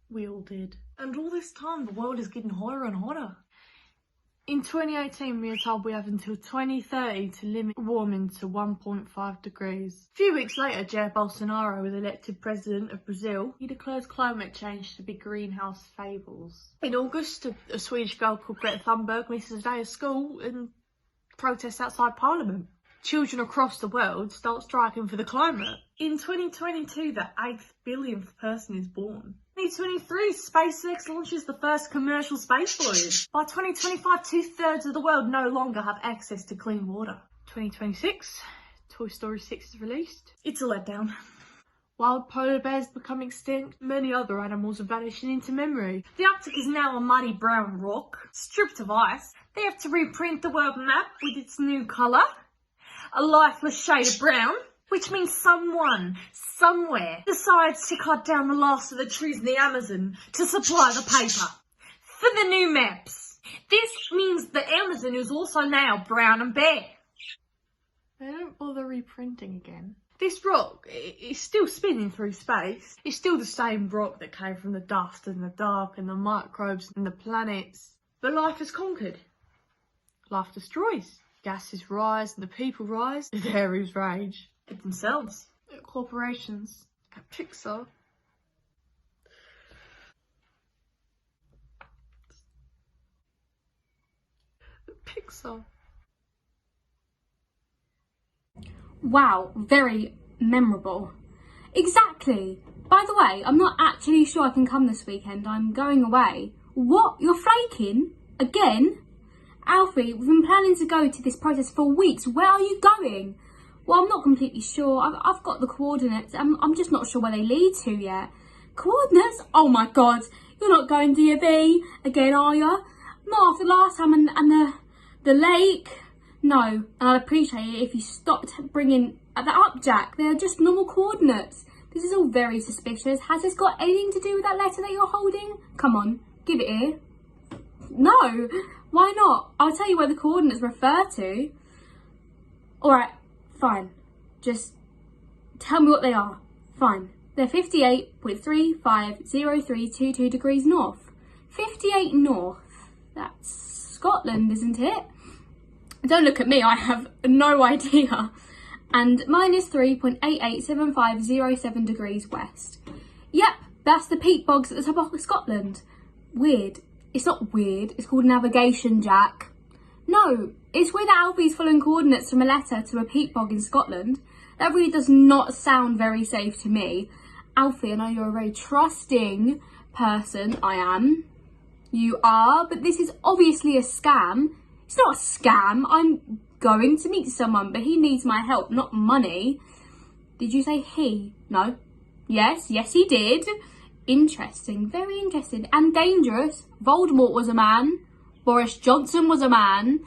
We all did. And all this time, the world is getting hotter and hotter. In 2018, we are told we have until 2030 to limit warming to 1.5 degrees. A few weeks later, Jair Bolsonaro was elected president of Brazil. He declares climate change to be greenhouse fables. In August, a Swedish girl called Greta Thunberg misses a day of school and protests outside Parliament. Children across the world start striking for the climate. In 2022, the 8th billionth person is born. 2023, SpaceX launches the first commercial space voyage. By 2025, 2/3 of the world no longer have access to clean water. 2026, Toy Story 6 is released. It's a letdown. Wild polar bears become extinct. Many other animals are vanishing into memory. The Arctic is now a muddy brown rock, stripped of ice. They have to reprint the world map with its new colour, a lifeless shade of brown. Which means someone, somewhere, decides to cut down the last of the trees in the Amazon to supply the paper for the new maps. This means the Amazon is also now brown and bare. They don't bother reprinting again. This rock is still spinning through space. It's still the same rock that came from the dust and the dark and the microbes and the planets. But life has conquered. Life destroys. Gases rise and the people rise. There is rage. At themselves, at corporations, at Pixar. Pixar. Wow, very memorable. Exactly. By the way, I'm not actually sure I can come this weekend. I'm going away. What? You're flaking? Again? Alfie, we've been planning to go to this protest for weeks. Where are you going? Well, I'm not completely sure. I've got the coordinates. I'm just not sure where they lead to yet. Coordinates? Oh my God. You're not going DFE again, are you? Not after last time and the lake. No, and I'd appreciate it if you stopped bringing that up, Jack. They're just normal coordinates. This is all very suspicious. Has this got anything to do with that letter that you're holding? Come on, give it here. No, why not? I'll tell you where the coordinates refer to. All right. Fine, just tell me what they are. Fine, they're 58.350322 degrees north. 58 north, that's Scotland, isn't it? Don't look at me, I have no idea. And minus 3.887507 degrees west. Yep, that's the peat bogs at the top of Scotland. Weird. It's not weird, it's called navigation, Jack. No, it's weird that Alfie's following coordinates from a letter to a peat bog in Scotland. That really does not sound very safe to me. Alfie, I know you're a very trusting person. I am. You are, but this is obviously a scam. It's not a scam. I'm going to meet someone, but he needs my help, not money. Did you say he? No. Yes, he did. Interesting, very interesting and dangerous. Voldemort was a man. Boris Johnson was a man,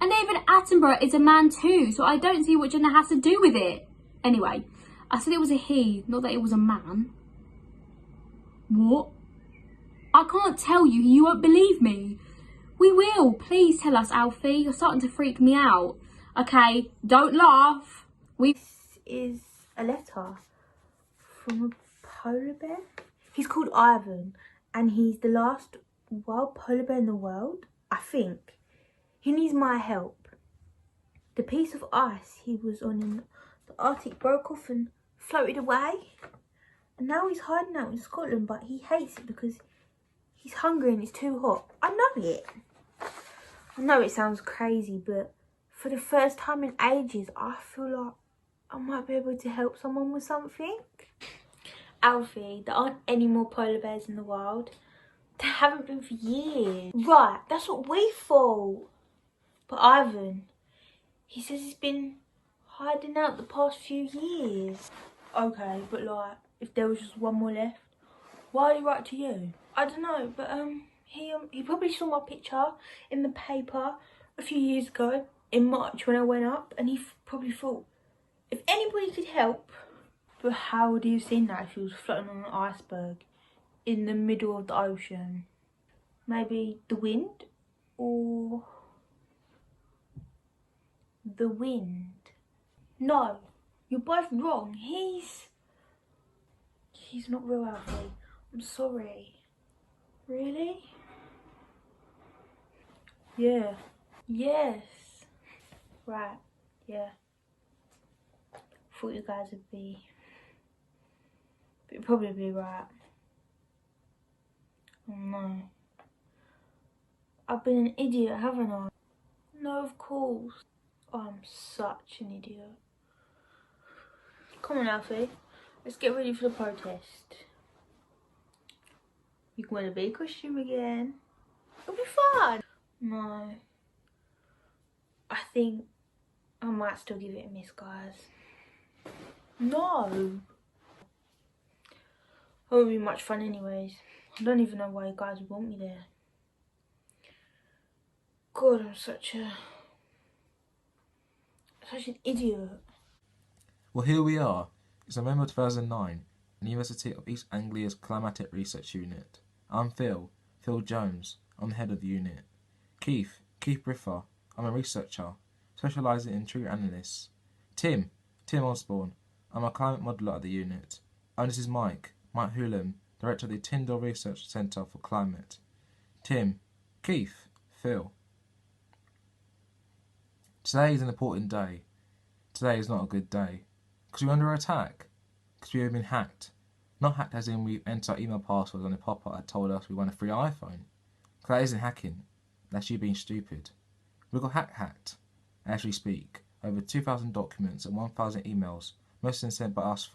and David Attenborough is a man too, so I don't see what gender has to do with it. Anyway, I said it was a he, not that it was a man. What? I can't tell you, you won't believe me. We will, please tell us, Alfie, you're starting to freak me out. Okay, don't laugh. This is a letter from a polar bear. He's called Ivan, and he's the last wild polar bear in the world. I think he needs my help. The piece of ice he was on in the Arctic broke off and floated away. And now he's hiding out in Scotland, but he hates it because he's hungry and it's too hot. I know it. I know it sounds crazy, but for the first time in ages, I feel like I might be able to help someone with something. Alfie, there aren't any more polar bears in the world. There haven't been for years. Right, that's what we thought. But Ivan, he says he's been hiding out the past few years. Okay, but like, if there was just one more left, why did he write to you? I don't know, but he probably saw my picture in the paper a few years ago in March when I went up, and he probably thought, if anybody could help. But how would he have seen that if he was floating on an iceberg in the middle of the ocean? Maybe the wind? Or the wind? No, you're both wrong. He's not real, Alfie. I'm sorry. Really? Yeah. Yes. Right. Yeah. Thought you guys would be. But you'd probably be right. Oh no. I've been an idiot, haven't I? No, of course. Oh, I'm such an idiot. Come on, Alfie. Let's get ready for the protest. You can wear the big costume again. It'll be fun. No. I think I might still give it a miss, guys. No. It won't be much fun anyways. I don't even know why you guys would want me there. God, I'm such an idiot. Well, here we are. It's November 2009, the University of East Anglia's Climatic Research Unit. I'm Phil Jones. I'm the head of the unit. Keith Briffer. I'm a researcher, specialising in tree analysts. Tim Osborne. I'm a climate modeller at the unit. And this is Mike Hoolam, director of the Tyndall Research Centre for Climate. Tim, Keith, Phil. Today is an important day. Today is not a good day. Because we're under attack. Because we have been hacked. Not hacked as in we enter our email passwords on the pop-up that told us we won a free iPhone. Because that isn't hacking. That's you being stupid. We got hacked. As we speak, over 2,000 documents and 1,000 emails, most of them sent by us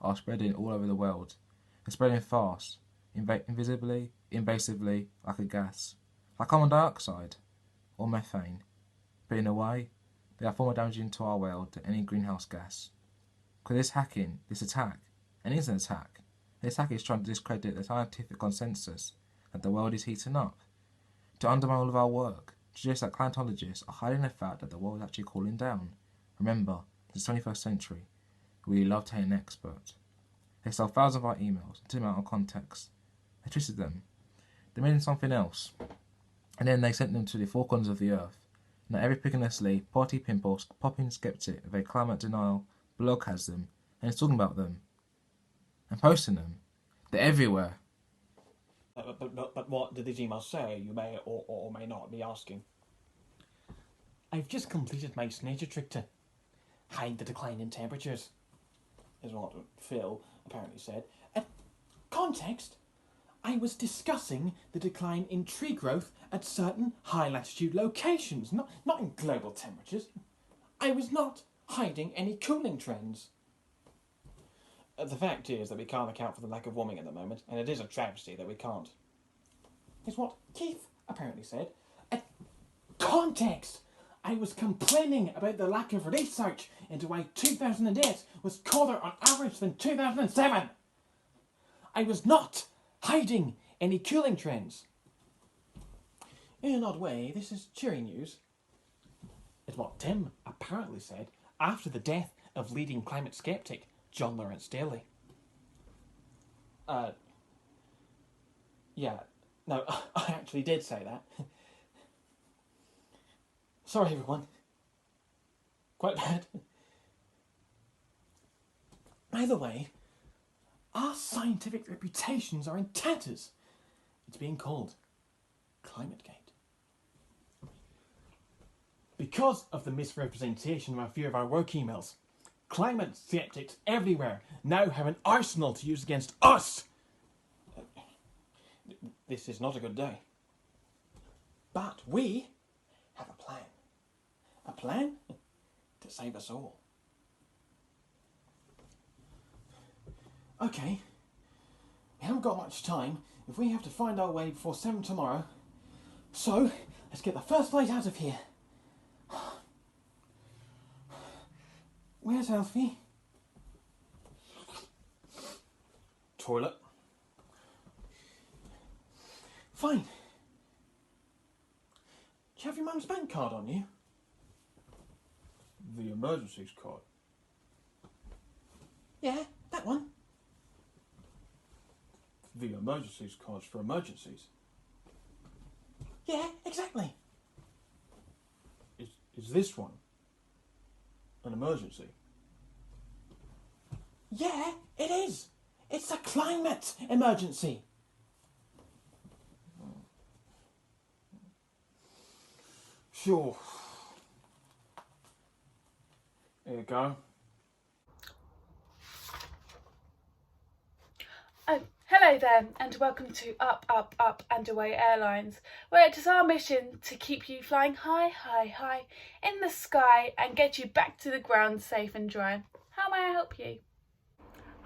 are spreading all over the world. They're spreading fast, invisibly, invasively, like a gas. Like carbon dioxide, or methane. But in a way, they are far more damaging to our world than any greenhouse gas. Because this hacking, this attack, and it is an attack. This attack is trying to discredit the scientific consensus that the world is heating up, to undermine all of our work, to suggest that climatologists are hiding the fact that the world is actually cooling down. Remember, it's the 21st century. We love to hate an expert. They stole thousands of our emails and took them out of context. They twisted them. They made them something else. And then they sent them to the four corners of the earth. Now every pig in their sleeve, party pimple, popping skeptic of a climate denial blog has them, and is talking about them. And posting them. They're everywhere. But what did these emails say, you may or may not be asking? I've just completed my nature trick to hide the decline in temperatures, is what Phil apparently said. Context, I was discussing the decline in tree growth at certain high latitude locations, not in global temperatures. I was not hiding any cooling trends. The fact is that we can't account for the lack of warming at the moment, and it is a travesty that we can't. Is what Keith apparently said. Context! I was complaining about the lack of research into why 2008 was colder on average than 2007. I was not hiding any cooling trends. In an odd way, this is cheering news. It's what Tim apparently said after the death of leading climate skeptic John Lawrence Daly. Yeah, no, I actually did say that. Sorry, everyone. Quite bad. Either way, our scientific reputations are in tatters. It's being called ClimateGate. Because of the misrepresentation of a few of our work emails, climate skeptics everywhere now have an arsenal to use against us. This is not a good day. But we have a plan. A plan to save us all. Okay, we haven't got much time if we have to find our way before 7 tomorrow. So, let's get the first flight out of here. Where's Alfie? Toilet. Fine. Do you have your mum's bank card on you? The emergencies card. Yeah, that one. The emergencies card's for emergencies. Yeah, exactly. Is this one an emergency? Yeah, it is. It's a climate emergency. Sure. There you go. Oh, hello there, and welcome to Up, Up, Up and Away Airlines, where it is our mission to keep you flying high, high, high in the sky and get you back to the ground safe and dry. How may I help you?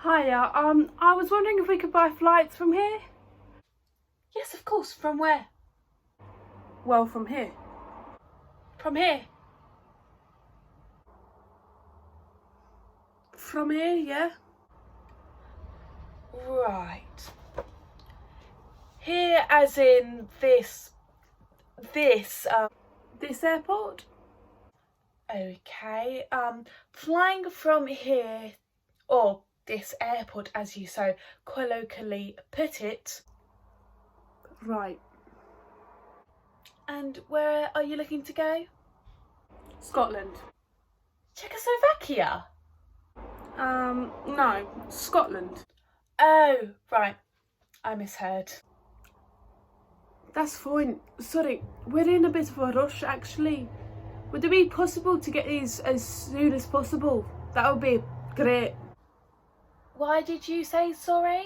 Hiya, I was wondering if we could buy flights from here? Yes, of course. From where? Well, from here. From here? From here, yeah? Right. Here as in this airport? Okay, flying from here, or this airport as you so colloquially put it. Right. And where are you looking to go? Scotland. Czechoslovakia? No, Scotland. Oh, right. I misheard. That's fine. Sorry, we're in a bit of a rush actually. Would it be possible to get these as soon as possible? That would be great. Why did you say sorry?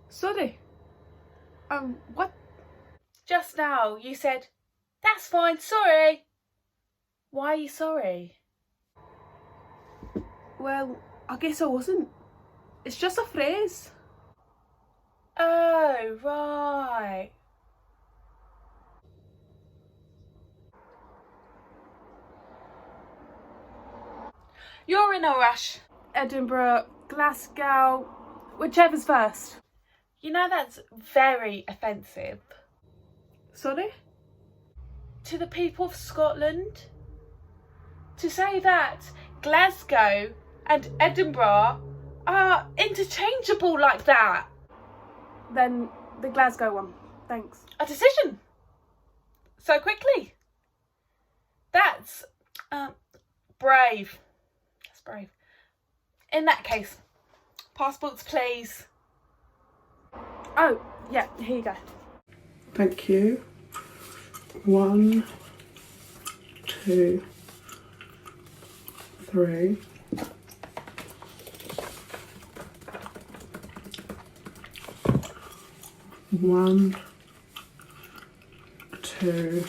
Sorry? What? Just now you said, that's fine, sorry. Why are you sorry? Well, I guess I wasn't. It's just a phrase. Oh, right. You're in a rush. Edinburgh, Glasgow, whichever's first. You know that's very offensive. Sorry? To the people of Scotland? To say that Glasgow and Edinburgh are interchangeable like that. Then the Glasgow one, thanks. A decision? So quickly? That's brave. That's brave. In that case, passports please. Oh, yeah, here you go. Thank you. 1, 2, 3. One, 2,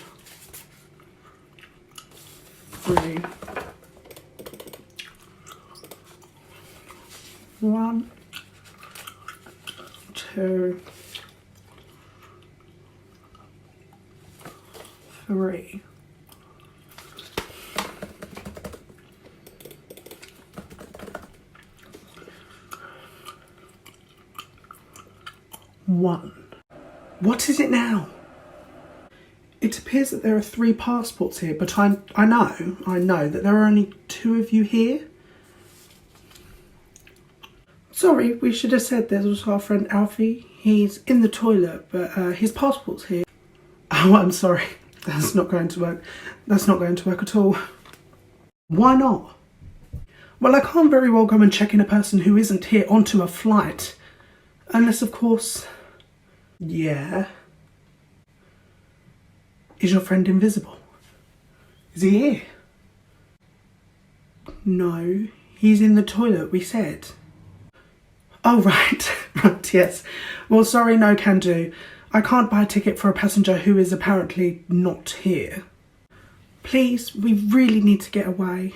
3. 1, 2, 3. One. What is it now? It appears that there are 3 passports here, but I know that there are only 2 of you here. Sorry, we should have said there's also our friend Alfie. He's in the toilet, but his passport's here. Oh, I'm sorry. That's not going to work. That's not going to work at all. Why not? Well, I can't very well go and check in a person who isn't here onto a flight. Unless, of course... Yeah. Is your friend invisible? Is he here? No, he's in the toilet, we said. Oh, right. Right, yes. Well, sorry, no can do. I can't buy a ticket for a passenger who is apparently not here. Please, we really need to get away.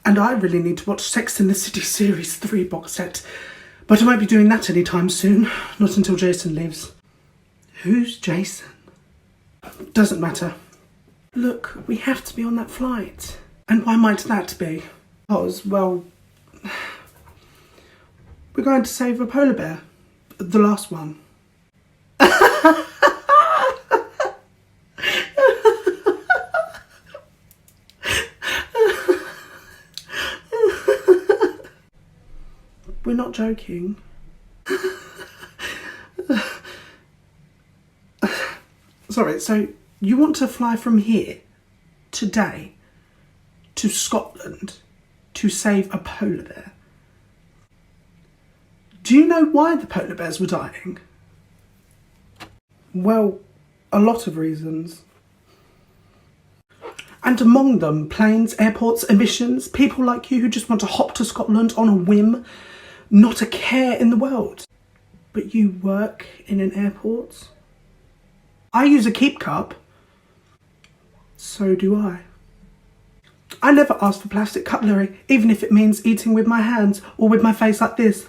And I really need to watch Sex and the City Series 3 box set. But I won't be doing that anytime soon. Not until Jason leaves. Who's Jason? Doesn't matter. Look, we have to be on that flight. And why might that be? Because, well... we're going to save a polar bear. The last one. We're not joking. Sorry, so you want to fly from here, today, to Scotland to save a polar bear? Do you know why the polar bears were dying? Well, a lot of reasons. And among them, planes, airports, emissions, people like you who just want to hop to Scotland on a whim, not a care in the world. But you work in an airport? I use a keep cup. So do I. I never ask for plastic cutlery, even if it means eating with my hands or with my face like this.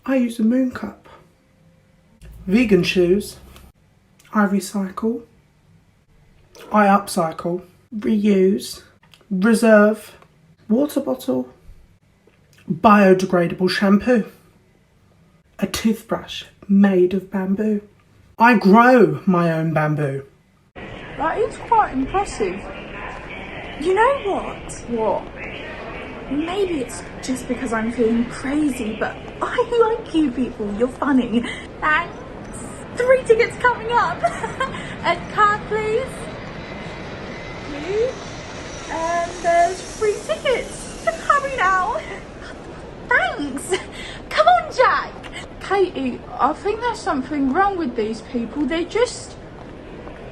I use a moon cup. Vegan shoes. I recycle. I upcycle, reuse, reserve, water bottle, biodegradable shampoo, a toothbrush made of bamboo. I grow my own bamboo. That is quite impressive. You know what? What? Maybe it's just because I'm feeling crazy, but I like you people. You're funny. Thanks. 3 tickets coming up. A card, please. And there's 3 tickets. Hurry now. Thanks. Come on, Jack. Katie, I think there's something wrong with these people. They're just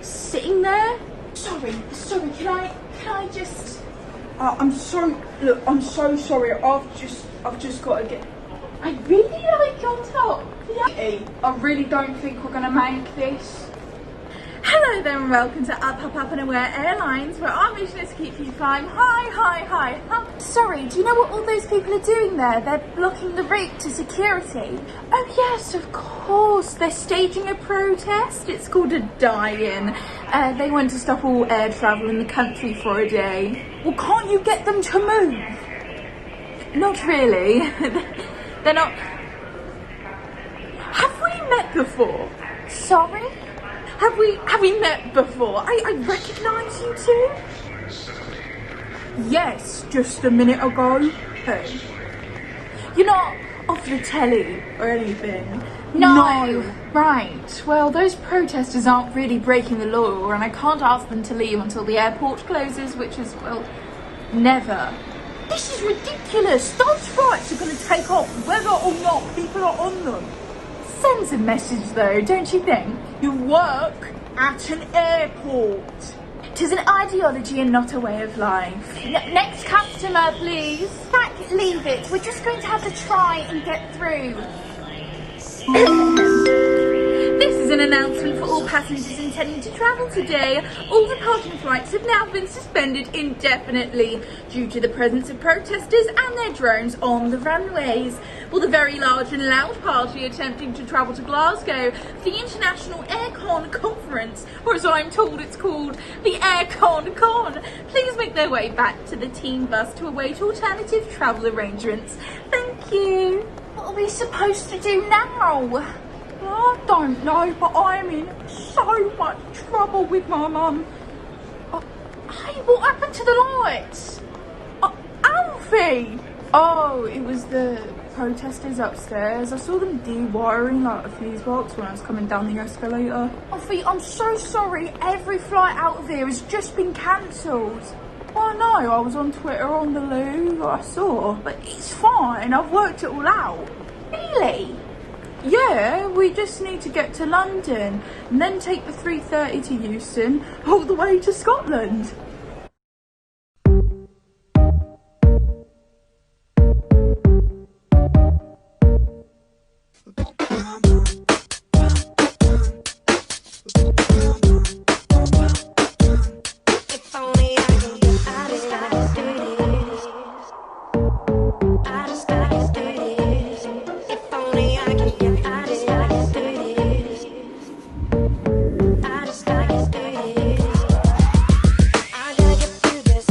sitting there. Sorry, can I just... I'm so sorry. I've just got to get... I really like your top. Katie, I really don't think we're gonna make this. Hello there and welcome to Up and Aware Airlines, where our mission is to keep you flying high. Sorry, do you know what all those people are doing there? They're blocking the route to security. Oh yes, of course. They're staging a protest. It's called a die-in. They want to stop all air travel in the country for a day. Well, can't you get them to move? Not really. They're not... Have we met before? Sorry? Have we met before? I recognise you two? Yes, just a minute ago. Hey. You're not off the telly or anything? No. Right. Well, those protesters aren't really breaking the law, and I can't ask them to leave until the airport closes, which is, well, never. This is ridiculous. Those flights are going to take off whether or not people are on them. Sends a message though, don't you think? You work at an airport. Tis an ideology and not a way of life. Next customer, please. Jack, leave it. We're just going to have to try and get through. This is an announcement for all passengers intending to travel today. All departing flights have now been suspended indefinitely due to the presence of protesters and their drones on the runways. Well, the very large and loud party attempting to travel to Glasgow for the International Aircon Conference, or as I'm told it's called, the Aircon Con, please make their way back to the team bus to await alternative travel arrangements. Thank you. What are we supposed to do now? I don't know, but I'm in so much trouble with my mum. Hey, what happened to the lights? Alfie! Oh, it was the protesters upstairs. I saw them de-wiring like a fuse box when I was coming down the escalator. Alfie, I'm so sorry. Every flight out of here has just been cancelled. I know, I was on Twitter on the loo, I saw, but it's fine, I've worked it all out. Really? Yeah, we just need to get to London and then take the 3:30 to Euston all the way to Scotland.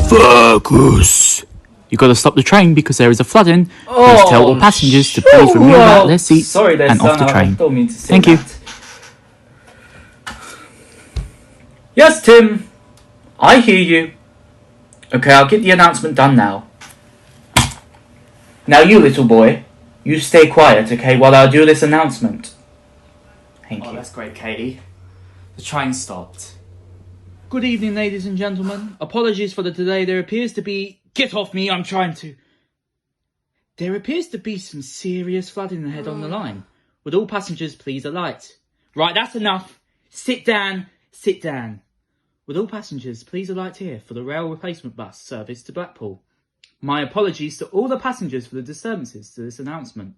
Focus! You gotta stop the train because there is a flooding. Please tell all passengers to please remove out their seats and off the train. Thank you. Yes, Tim. I hear you. Okay, I'll get the announcement done now. Now you, little boy, you stay quiet, okay, while I do this announcement. Thank you. That's great, Katie. The train stopped. Good evening, ladies and gentlemen. Apologies for the delay. There appears to be... Get off me, I'm trying to... There appears to be some serious flooding ahead on the line. Would all passengers please alight? Right, that's enough. Sit down, sit down. Would all passengers please alight here for the rail replacement bus service to Blackpool? My apologies to all the passengers for the disturbances to this announcement.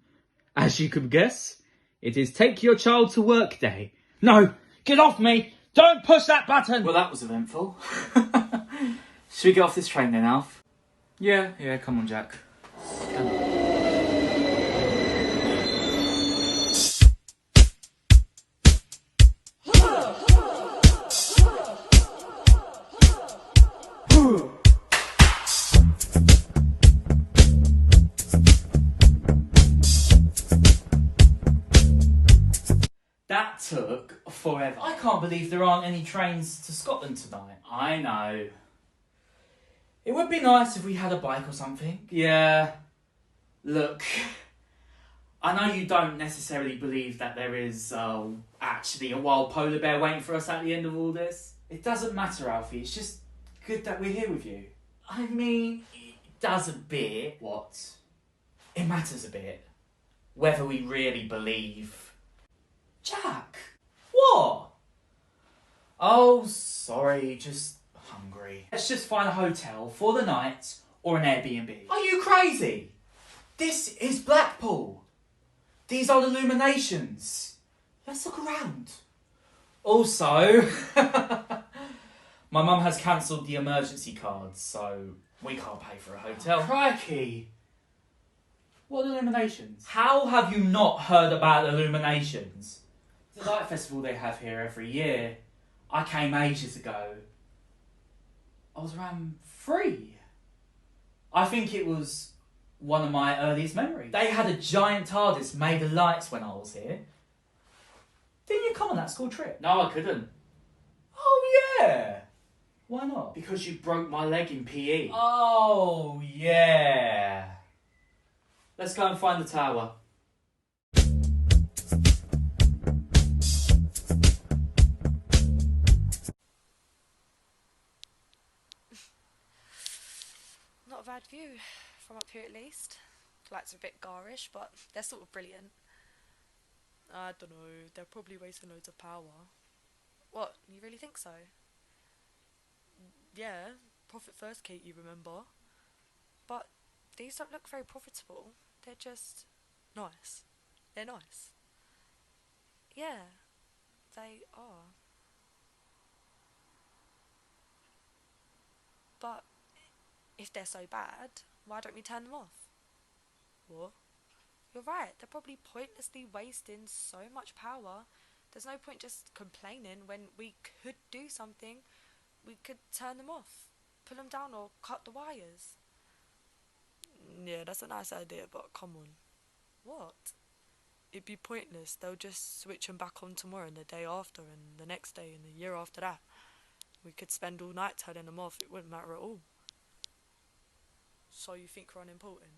As you could guess, it is Take Your Child to Work Day. No, get off me! Don't push that button! Well, that was eventful. Should we get off this train then, Alf? Yeah, come on, Jack. Come on. That took forever. I can't believe there aren't any trains to Scotland tonight. I know. It would be nice if we had a bike or something. Yeah. Look, I know you don't necessarily believe that there is actually a wild polar bear waiting for us at the end of all this. It doesn't matter, Alfie. It's just good that we're here with you. I mean, it does a bit. What? It matters a bit. Whether we really believe. Jack! What? Oh, sorry, just hungry. Let's just find a hotel for the night or an Airbnb. Are you crazy? This is Blackpool. These are the Illuminations. Let's look around. Also, my mum has cancelled the emergency cards, so we can't pay for a hotel. Crikey. What Illuminations? How have you not heard about Illuminations? The light festival they have here every year. I came ages ago. I was around 3. I think it was one of my earliest memories. They had a giant TARDIS made of lights when I was here. Didn't you come on that school trip? No, I couldn't. Oh yeah! Why not? Because you broke my leg in PE. Oh yeah! Let's go and find the tower. Not a bad view, from up here at least. The lights are a bit garish, but they're sort of brilliant. I don't know, they're probably wasting loads of power. What, you really think so? Yeah, profit first, Kate, you remember. But these don't look very profitable. They're just nice. They're nice. Yeah, they are. But if they're so bad, why don't we turn them off? What? You're right, they're probably pointlessly wasting so much power. There's no point just complaining when we could do something. We could turn them off, pull them down or cut the wires. Yeah, that's a nice idea, but come on. What? It'd be pointless. They'll just switch them back on tomorrow and the day after and the next day and the year after that. We could spend all night turning them off. It wouldn't matter at all. So you think we're unimportant?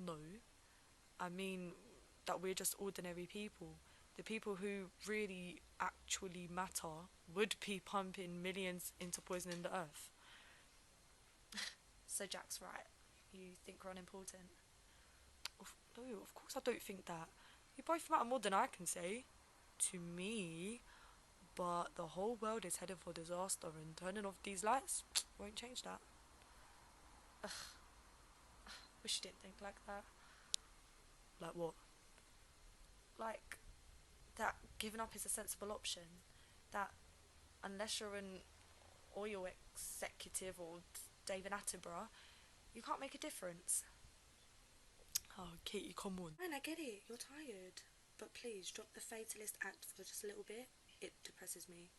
No. I mean that we're just ordinary people. The people who really actually matter would be pumping millions into poisoning the earth. So Jack's right. You think we're unimportant? No, of course I don't think that. You both matter more than I can say. To me. But the whole world is headed for disaster and turning off these lights won't change that. Ugh. Wish you didn't think like that. Like what? Like that giving up is a sensible option. That unless you're an oil executive or David Attenborough, you can't make a difference. Oh, Katie, come on. Man, I get it. You're tired. But please, drop the fatalist act for just a little bit. It depresses me.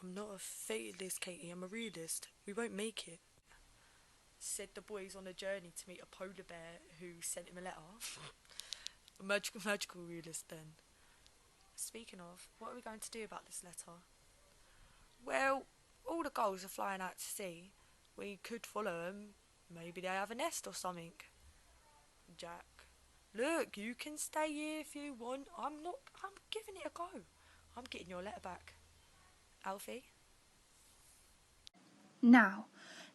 I'm not a fatalist, Katie. I'm a realist. We won't make it. Said the boys on a journey to meet a polar bear who sent him a letter. A magical realist then. Speaking of, what are we going to do about this letter? Well, all the gulls are flying out to sea. We could follow them. Maybe they have a nest or something. Jack, look, you can stay here if you want. I'm giving it a go. I'm getting your letter back. Alfie? Now,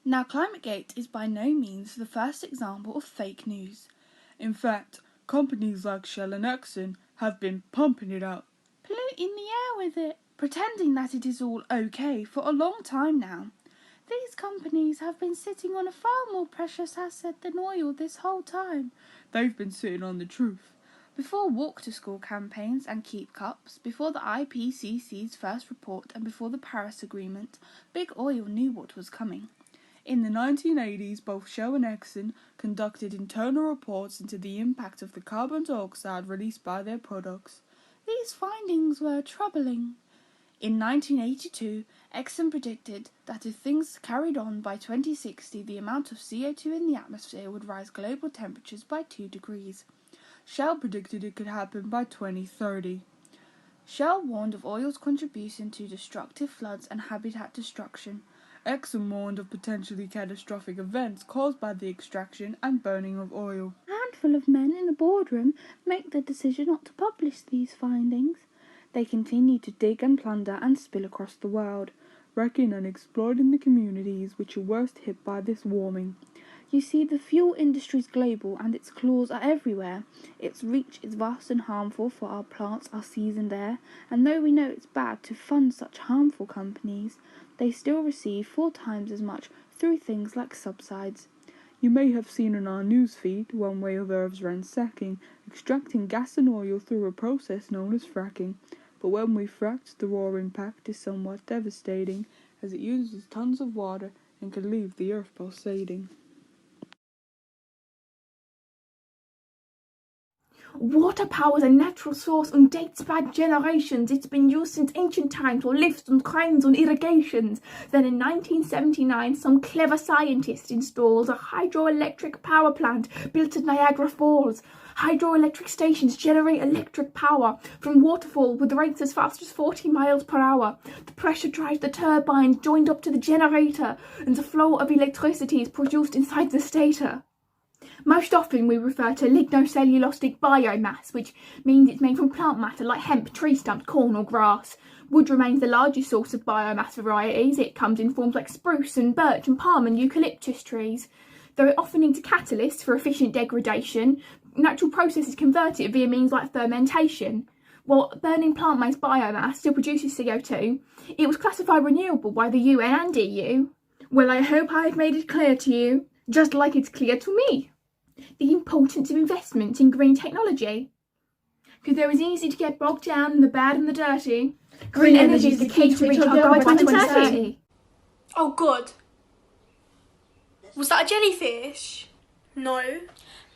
Now, Climategate is by no means the first example of fake news. In fact, companies like Shell and Exxon have been pumping it out, polluting the air with it, pretending that it is all okay for a long time now. These companies have been sitting on a far more precious asset than oil this whole time. They've been sitting on the truth. Before walk-to-school campaigns and keep cups, before the IPCC's first report and before the Paris Agreement, Big Oil knew what was coming. In the 1980s, both Shell and Exxon conducted internal reports into the impact of the carbon dioxide released by their products. These findings were troubling. In 1982, Exxon predicted that if things carried on by 2060, the amount of CO2 in the atmosphere would rise global temperatures by 2 degrees. Shell predicted it could happen by 2030. Shell warned of oil's contribution to destructive floods and habitat destruction. Exxon warned of potentially catastrophic events caused by the extraction and burning of oil. A handful of men in a boardroom make the decision not to publish these findings. They continue to dig and plunder and spill across the world, wrecking and exploiting the communities which are worst hit by this warming. You see, the fuel industry is global and its claws are everywhere. Its reach is vast and harmful for our plants, our seas and air, and though we know it's bad to fund such harmful companies, they still receive 4 times as much through things like subsides. You may have seen in our news feed one way or others ransacking, extracting gas and oil through a process known as fracking. But when we fracked, the raw impact is somewhat devastating, as it uses tons of water and can leave the earth pulsating. Water power is a natural source and dates back generations. It's been used since ancient times for lifts and cranes and irrigations. Then in 1979, some clever scientist installs a hydroelectric power plant built at Niagara Falls. Hydroelectric stations generate electric power from waterfall with rates as fast as 40 miles per hour. The pressure drives the turbine joined up to the generator, and the flow of electricity is produced inside the stator. Most often we refer to lignocellulosic biomass, which means it's made from plant matter like hemp, tree stumps, corn or grass. Wood remains the largest source of biomass varieties. It comes in forms like spruce and birch and palm and eucalyptus trees. Though it often needs a catalyst for efficient degradation, natural processes convert it via means like fermentation. While burning plant-based biomass still produces CO2, it was classified renewable by the UN and EU. Well, I hope I've made it clear to you, just like it's clear to me, the importance of investment in green technology. Because though it's easy to get bogged down in the bad and the dirty, green energy is the key to reach our goal by 2030. Oh God. Was that a jellyfish? No.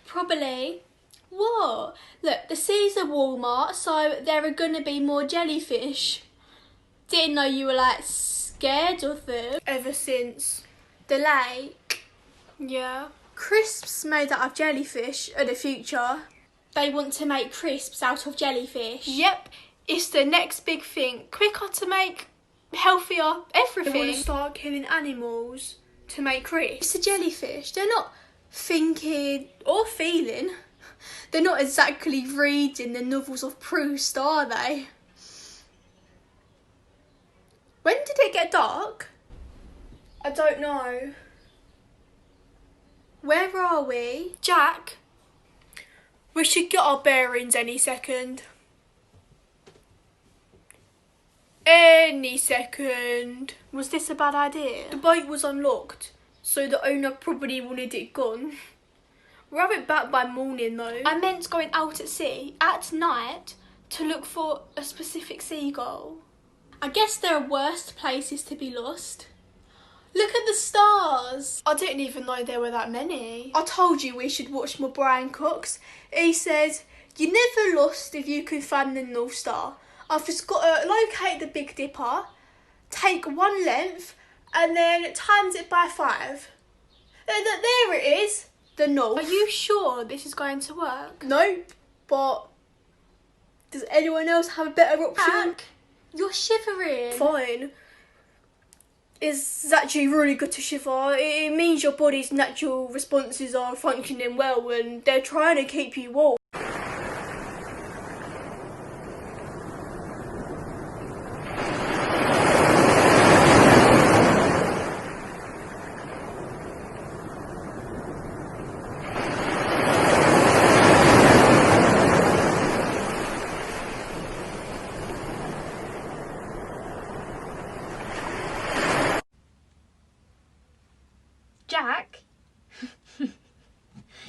Probably. What? Look, the seas are warmer, so there are gonna be more jellyfish. Didn't know you were like scared of them. Ever since the lake. Yeah. Crisps made out of jellyfish are the future. They want to make crisps out of jellyfish. Yep, it's the next big thing. Quicker to make, healthier, everything. They want to start killing animals to make crisps. It's the jellyfish. They're not thinking or feeling. They're not exactly reading the novels of Proust, are they? When did it get dark? I don't know. Where are we? Jack, we should get our bearings any second. Any second. Was this a bad idea? The boat was unlocked, so the owner probably wanted it gone. We'll have it back by morning though. I meant going out at sea at night to look for a specific seagull. I guess there are worse places to be lost. Look at the stars. I didn't even know there were that many. I told you we should watch more Brian Cox. He says, you're never lost if you can find the North Star. I've just got to locate the Big Dipper, take one length, and then times it by 5. There it is, the North. Are you sure this is going to work? Nope, but does anyone else have a better option? Jack, you're shivering. Fine. It's actually really good to shiver. It means your body's natural responses are functioning well and they're trying to keep you warm.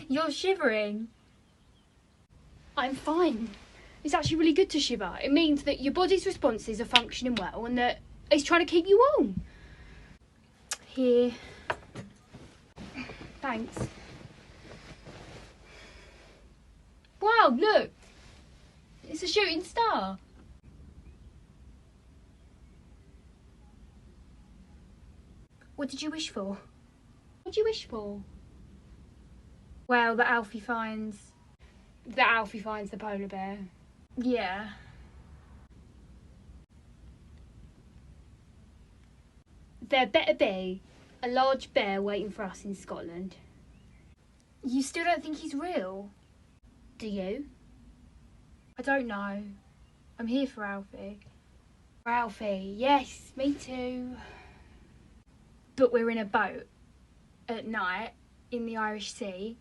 You're shivering. I'm fine. It's actually really good to shiver. It means that your body's responses are functioning well and that it's trying to keep you warm. Here. Thanks. Wow, look! It's a shooting star. What did you wish for? What did you wish for? Well, that Alfie finds the polar bear. Yeah. There better be a large bear waiting for us in Scotland. You still don't think he's real? Do you? I don't know. I'm here for Alfie. For Alfie, yes, me too. But we're in a boat at night in the Irish Sea.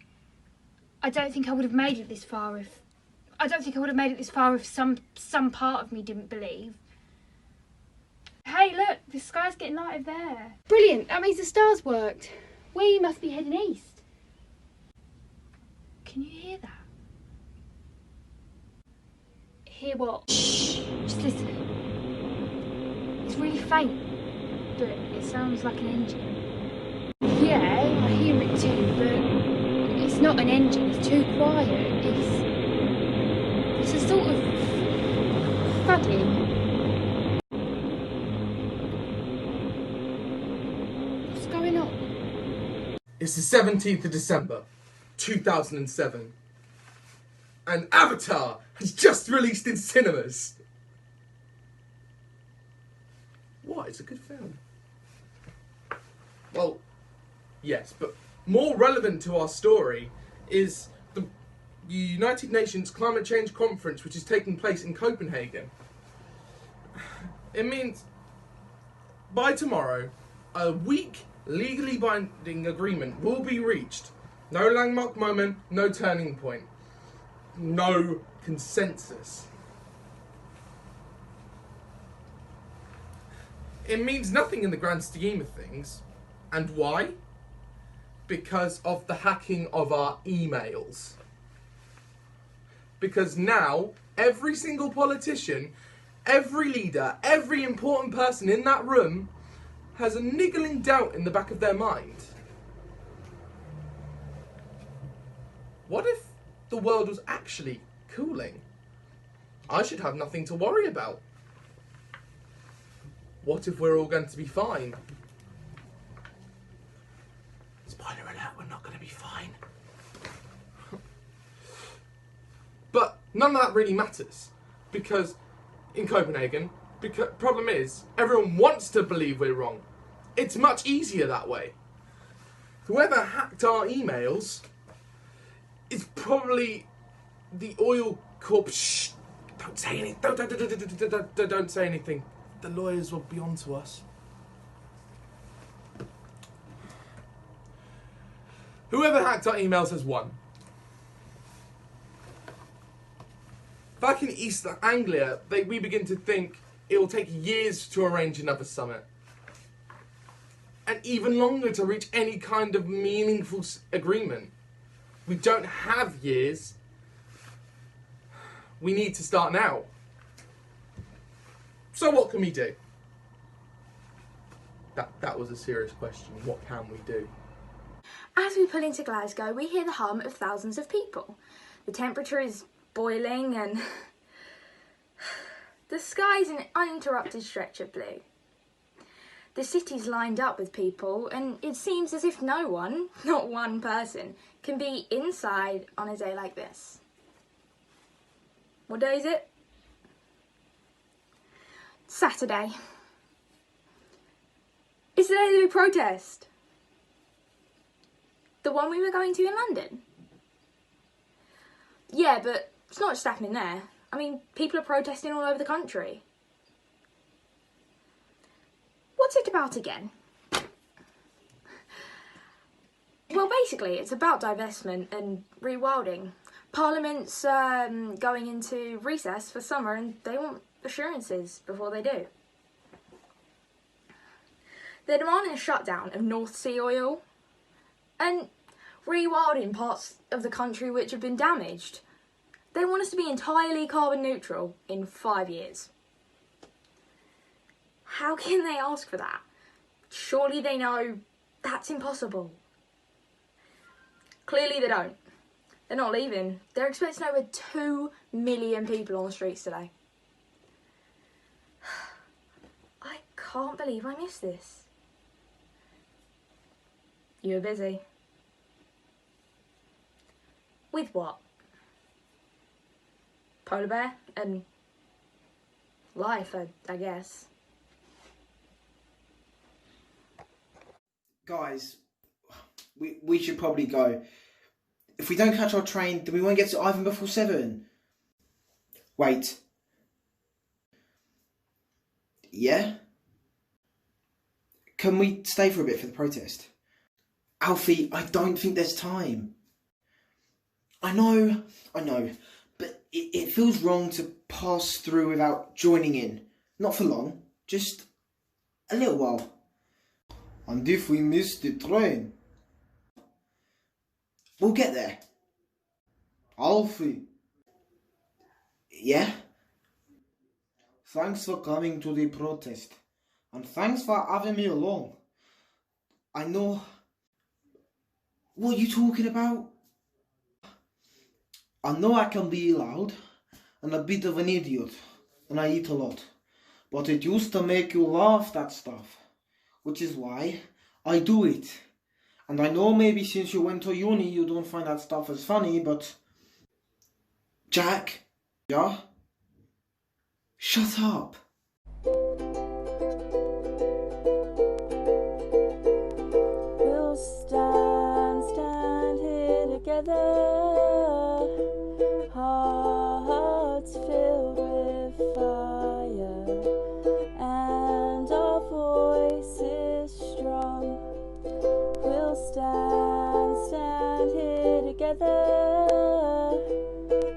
I don't think I would have made it this far if some part of me didn't believe. Hey, look, the sky's getting lighter there. Brilliant, that means the stars worked. We must be heading east. Can you hear that? Hear what? Shh, just listen. It's really faint, but it sounds like an engine. Yeah, I hear it too, but it's not an engine, it's too quiet. It's a sort of thudding. What's going on? It's the 17th of December, 2007. And Avatar has just released in cinemas. What? It's a good film. Well, yes, but more relevant to our story is the United Nations Climate Change Conference, which is taking place in Copenhagen. It means by tomorrow, a weak, legally binding agreement will be reached. No landmark moment, no turning point, no consensus. It means nothing in the grand scheme of things. And why? Because of the hacking of our emails. Because now, every single politician, every leader, every important person in that room has a niggling doubt in the back of their mind. What if the world was actually cooling? I should have nothing to worry about. What if we're all going to be fine? Spoiler alert, we're not going to be fine. But none of that really matters. Because in Copenhagen, the problem is, everyone wants to believe we're wrong. It's much easier that way. Whoever hacked our emails is probably the oil corp. Shh! Don't say anything. Don't say anything. The lawyers will be on to us. Whoever hacked our emails has won. Back in East Anglia, we begin to think it will take years to arrange another summit. And even longer to reach any kind of meaningful agreement. We don't have years. We need to start now. So what can we do? That was a serious question. What can we do? As we pull into Glasgow, we hear the hum of thousands of people. The temperature is boiling and the sky's an uninterrupted stretch of blue. The city's lined up with people and it seems as if no one, not one person, can be inside on a day like this. What day is it? Saturday. It's the day of the big protest. The one we were going to in London. Yeah, but it's not just happening there. I mean, people are protesting all over the country. What's it about again? Well, basically, it's about divestment and rewilding. Parliament's going into recess for summer and they want assurances before they do. They're demanding a shutdown of North Sea oil. And rewilding parts of the country which have been damaged. They want us to be entirely carbon neutral in 5 years. How can they ask for that? Surely they know that's impossible. Clearly they don't. They're not leaving. They're expecting over 2 million people on the streets today. I can't believe I missed this. You were busy. With what? Polar bear and life, I guess. Guys, we should probably go. If we don't catch our train, then we won't get to Ivan before 7. Wait. Yeah? Can we stay for a bit for the protest? Alfie, I don't think there's time. I know, but it feels wrong to pass through without joining in. Not for long, just a little while. And if we miss the train? We'll get there. Alfie. Yeah? Thanks for coming to the protest. And thanks for having me along. I know... What are you talking about? I know I can be loud and a bit of an idiot, and I eat a lot. But it used to make you laugh, that stuff. Which is why I do it. And I know maybe since you went to uni you don't find that stuff as funny, but... Jack? Yeah? Shut up. We'll stand here together, hearts filled with fire, and our voices strong. We'll stand here together,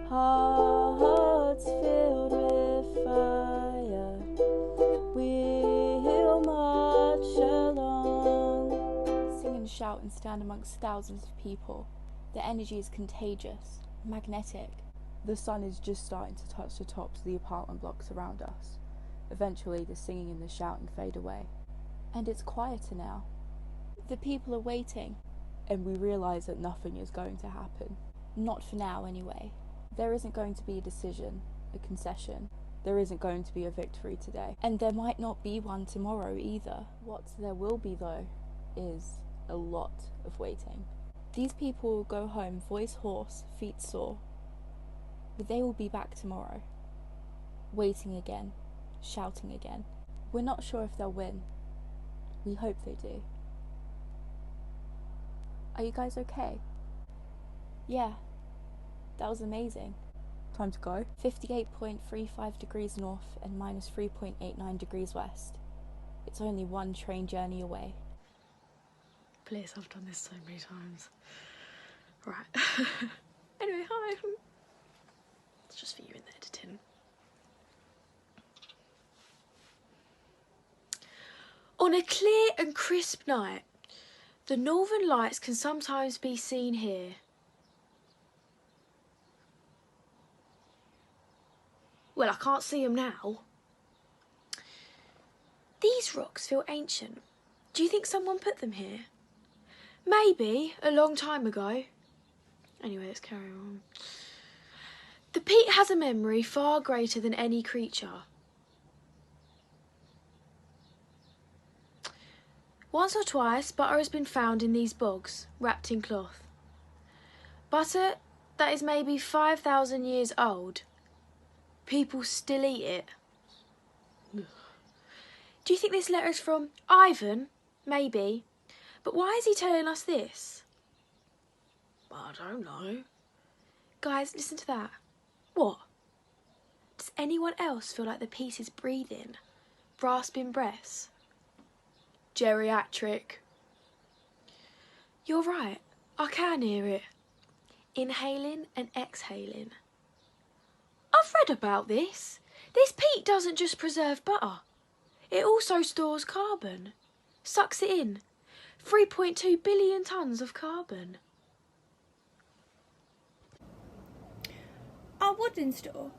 hearts filled with fire. We'll march along. Sing and shout and stand amongst thousands of people. The energy is contagious, magnetic. The sun is just starting to touch the tops of the apartment blocks around us. Eventually, the singing and the shouting fade away. And it's quieter now. The people are waiting. And we realise that nothing is going to happen. Not for now, anyway. There isn't going to be a decision, a concession. There isn't going to be a victory today. And there might not be one tomorrow either. What there will be, though, is a lot of waiting. These people will go home voice hoarse, feet sore. But they will be back tomorrow. Waiting again, shouting again. We're not sure if they'll win. We hope they do. Are you guys okay? Yeah, that was amazing. Time to go. 58.35 degrees north and minus 3.89 degrees west. It's only one train journey away. Please, I've done this so many times. Right. Anyway, hi. It's just for you in the editing. On a clear and crisp night, the northern lights can sometimes be seen here. Well, I can't see them now. These rocks feel ancient. Do you think someone put them here? Maybe, a long time ago. Anyway, let's carry on. The peat has a memory far greater than any creature. Once or twice, butter has been found in these bogs, wrapped in cloth. Butter that is maybe 5,000 years old. People still eat it. Do you think this letter is from Ivan? Maybe. But why is he telling us this? I don't know. Guys, listen to that. What? Does anyone else feel like the piece is breathing? Rasping breaths? Geriatric. You're right. I can hear it. Inhaling and exhaling. I've read about this. This peat doesn't just preserve butter. It also stores carbon. Sucks it in. 3.2 billion tonnes of carbon. our wooden store.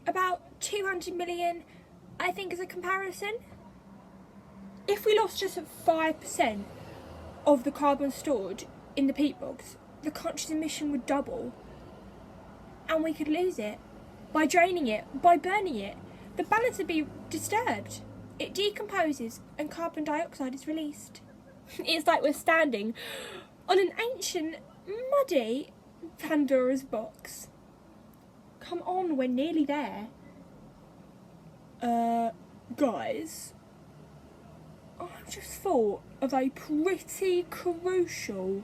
About 200 million, I think, as a comparison. If we lost just 5% of the carbon stored in the peat bogs, the country's emission would double. And we could lose it by draining it, by burning it. The balance would be disturbed. It decomposes and carbon dioxide is released. It's like we're standing on an ancient, muddy Pandora's box. Come on, we're nearly there. Guys, I've just thought of a pretty crucial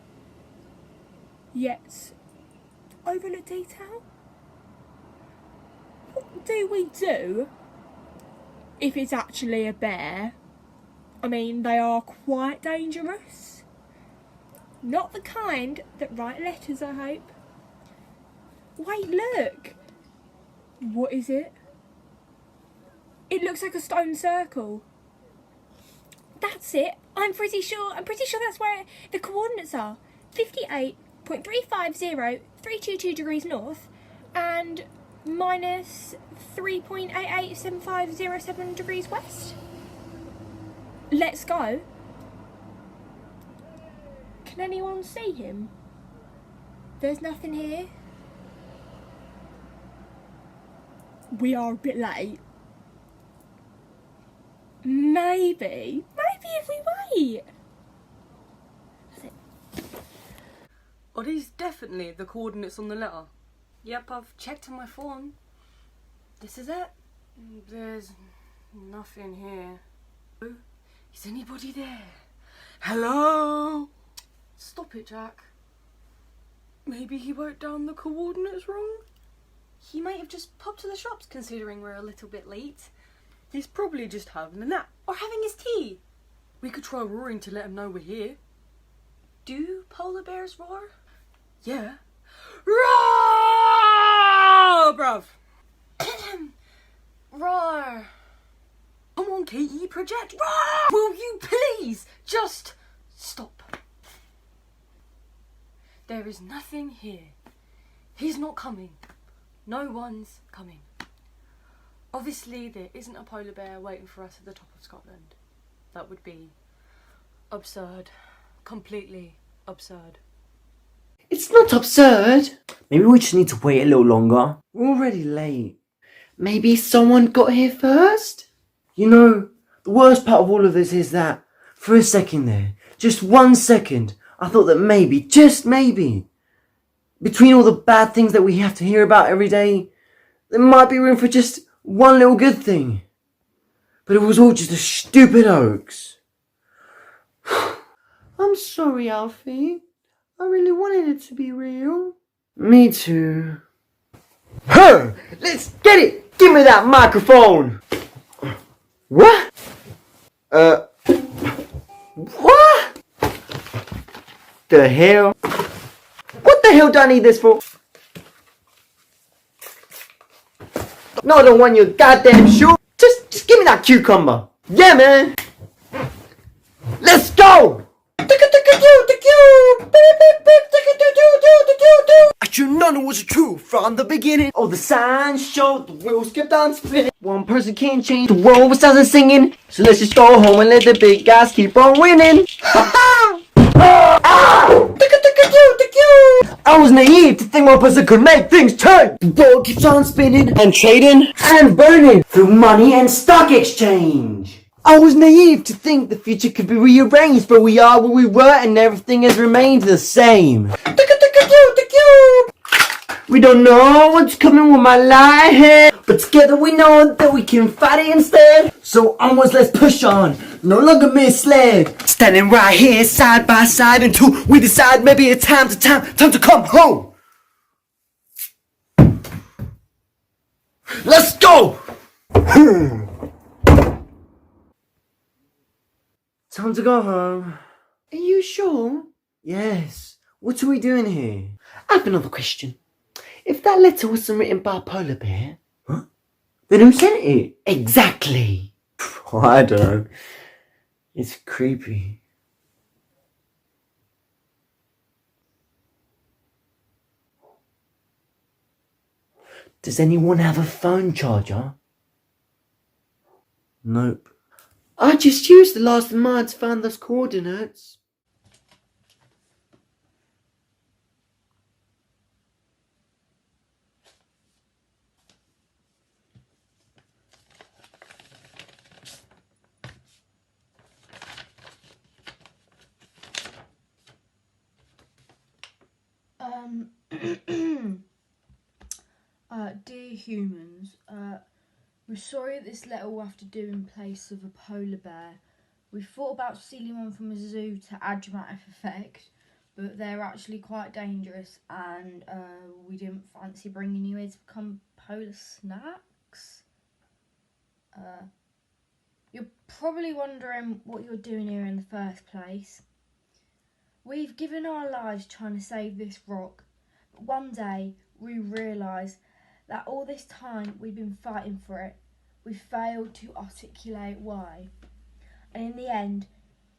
yet overlooked detail. What do we do if it's actually a bear? I mean, they are quite dangerous. Not the kind that write letters, I hope. Wait, look! What is it? It looks like a stone circle. That's it. I'm pretty sure that's where the coordinates are. 58.350322 degrees north and minus 3.887507 degrees west. Let's go. Can anyone see him? There's nothing here. We are a bit late. Maybe if we wait. Are these definitely the coordinates on the letter? Yep, I've checked on my phone. This is it? There's nothing here. Is anybody there? Hello? Stop it, Jack. Maybe he wrote down the coordinates wrong? He might have just popped to the shops considering we're a little bit late. He's probably just having a nap or having his tea. We could try roaring to let him know we're here. Do polar bears roar? Yeah. Roar, bruv! Roar! Come on, Katie, project. Roar! Will you please just stop? There is nothing here. He's not coming. No one's coming. Obviously, there isn't a polar bear waiting for us at the top of Scotland. That would be absurd. Completely absurd. It's not absurd. Maybe we just need to wait a little longer. We're already late. Maybe someone got here first? You know, the worst part of all of this is that, for a second there, just 1 second, I thought that maybe, just maybe, between all the bad things that we have to hear about every day, there might be room for just one little good thing. But it was all just a stupid hoax. I'm sorry, Alfie. I really wanted it to be real. Me too. Her! Let's get it! Give me that microphone! What? What? The hell? What the hell do I need this for? No, I don't want your goddamn shoe. Just give me that cucumber. Yeah, man. Let's go! I should not know what's true from the beginning. Oh, the signs show the wheels kept on spinning. One person can't change the world without us singing. So let's just go home and let the big guys keep on winning. I was naive to think one person could make things turn. The world keeps on spinning and trading and burning through money and stock exchange. I was naive to think the future could be rearranged, but we are where we were and everything has remained the same. We don't know what's coming with my light here, but together we know that we can fight it instead. So onwards, let's push on, no longer misled. Standing right here side by side until we decide maybe it's time to come home. Let's go! Time to go home. Are you sure? Yes. What are we doing here? I have another question. If that letter wasn't written by a polar bear, then who sent it? Exactly. Oh, I don't know. It's creepy. Does anyone have a phone charger? Nope. I just used the last mine to find those coordinates. Dear humans, we're sorry that this letter will have to do in place of a polar bear. We thought about stealing one from a zoo to add dramatic effect, but they're actually quite dangerous, and we didn't fancy bringing you here to become polar snacks. You're probably wondering what you're doing here in the first place. We've given our lives trying to save this rock, but one day we realised that all this time we've been fighting for it, we failed to articulate why. And in the end,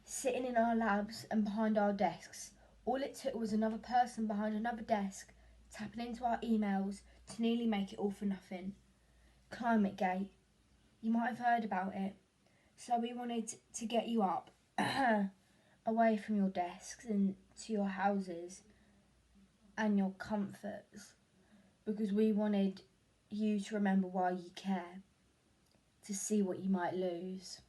sitting in our labs and behind our desks, all it took was another person behind another desk tapping into our emails to nearly make it all for nothing. ClimateGate. You might have heard about it. So we wanted to get you up, away from your desks and to your houses and your comforts, because we wanted you to remember why you care, to see what you might lose.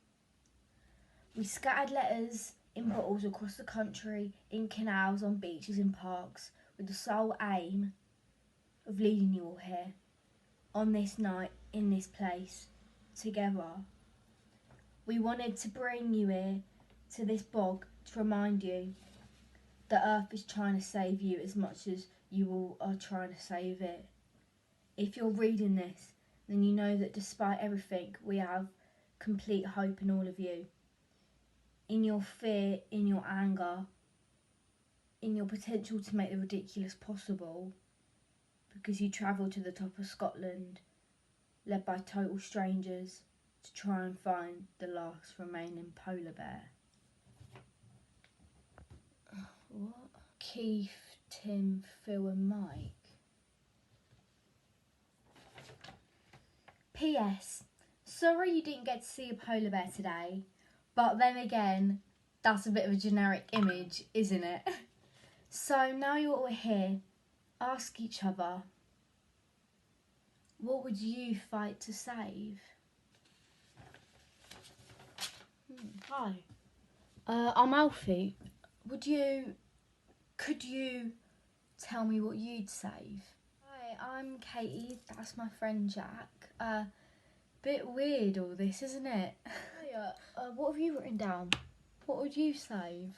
We scattered letters in bottles across the country, in canals, on beaches, in parks, with the sole aim of leading you all here, on this night, in this place, together. We wanted to bring you here, to this bog, to remind you that Earth is trying to save you as much as you all are trying to save it. If you're reading this, then you know that despite everything, we have complete hope in all of you. In your fear, in your anger, in your potential to make the ridiculous possible, because you travelled to the top of Scotland, led by total strangers, to try and find the last remaining polar bear. What? Keith, Tim, Phil and Mike. P.S. Sorry you didn't get to see a polar bear today, but then again, that's a bit of a generic image, isn't it? So now you're all here, ask each other, what would you fight to save? Hi. I'm Alfie. Could you tell me what you'd save? Hi, I'm Katie, that's my friend Jack. Bit weird all this, isn't it? What have you written down? What would you save?